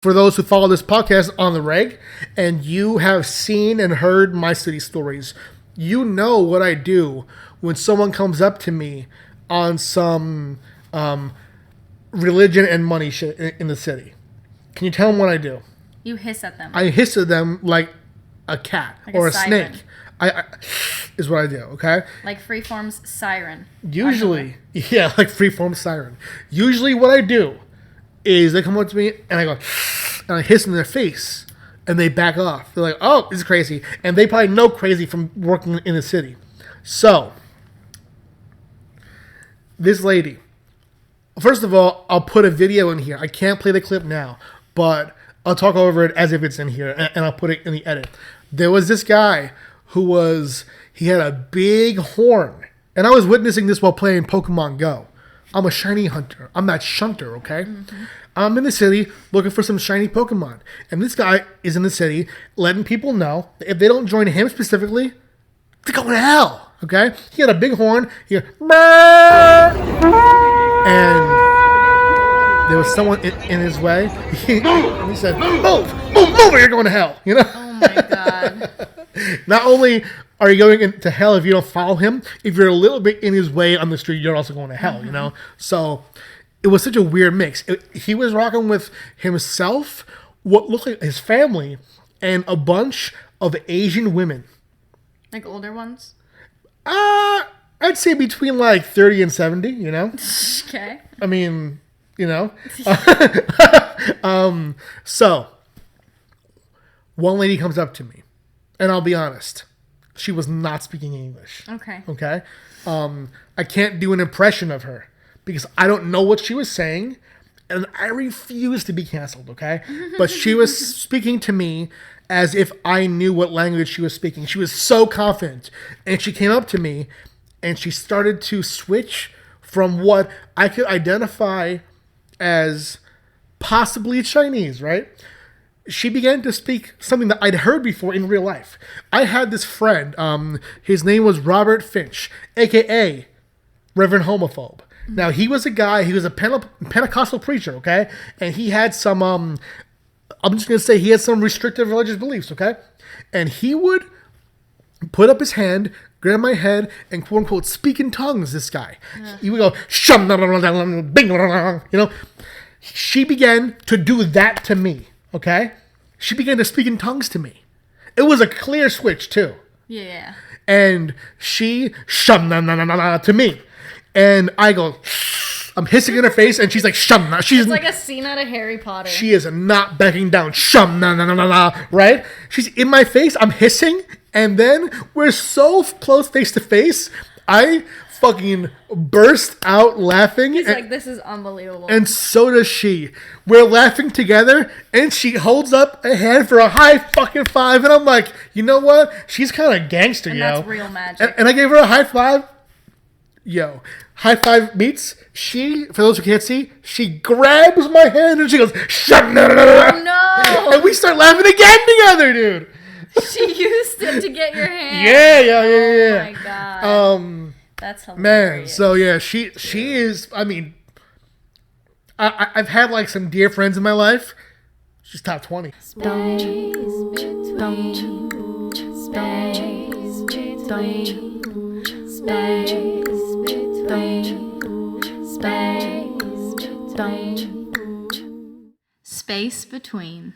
For those who follow this podcast on the reg, and you have seen and heard my city stories, you know what I do when someone comes up to me on some religion and money shit in the city. Can you tell them what I do? You hiss at them. I hiss at them like a cat like or a snake. I is what I do, okay? Like Freeform's siren. Usually, yeah, like Freeform's siren. Usually what I do is they come up to me and I go, and I hiss in their face and they back off. They're like, oh, this is crazy. And they probably know crazy from working in the city. So, this lady, first of all, I'll put a video in here. I can't play the clip now, but I'll talk over it as if it's in here and I'll put it in the edit. There was this guy he had a big horn. And I was witnessing this while playing Pokemon Go. I'm a shiny hunter. I'm that shunter, okay? Mm-hmm. I'm in the city looking for some shiny Pokemon. And this guy is in the city letting people know that if they don't join him specifically, they're going to hell, okay? He had a big horn. And there was someone in his way. He said, move, or you're going to hell, you know? Oh, my God. Not only are you going into hell if you don't follow him, if you're a little bit in his way on the street, you're also going to hell, you know? So it was such a weird mix. He was rocking with himself, what looked like his family, and a bunch of Asian women. Like older ones? I'd say between like 30 and 70, you know? Okay. I mean, you know? So, one lady comes up to me, and I'll be honest. She was not speaking English. Okay. Okay? I can't do an impression of her because I don't know what she was saying, and I refuse to be canceled, okay? But she was speaking to me as if I knew what language she was speaking. She was so confident. And she came up to me, and she started to switch from what I could identify as possibly Chinese, right? She began to speak something that I'd heard before in real life. I had this friend. His name was Robert Finch, a.k.a. Reverend Homophobe. Mm-hmm. Now, he was a guy, he was a Pentecostal preacher, okay? And he had some, I'm just going to say he had some restrictive religious beliefs, okay? And he would put up his hand, grab my head, and quote-unquote speak in tongues, this guy. Yeah. He would go, you know? She began to do that to me. Okay? She began to speak in tongues to me. It was a clear switch, too. Yeah. And she to me. And I go, I'm hissing in her face, and she's like, She's like a scene out of Harry Potter. She is not backing down. Right? She's in my face, I'm hissing, and then we're so close face to face, I fucking burst out laughing. He's like, this is unbelievable. And so does she. We're laughing together, and she holds up a hand for a high fucking five, and I'm like, you know what? She's kind of gangster, and yo. That's real magic. And I gave her a high five. Yo, high five meets. She, for those who can't see, she grabs my hand, and she goes, oh, no. And we start laughing again together, dude. She used it to get your hand. Yeah. Oh, my God. That's hilarious. Man, so yeah, she is, I mean, I've had like some dear friends in my life. She's top 20. Space between.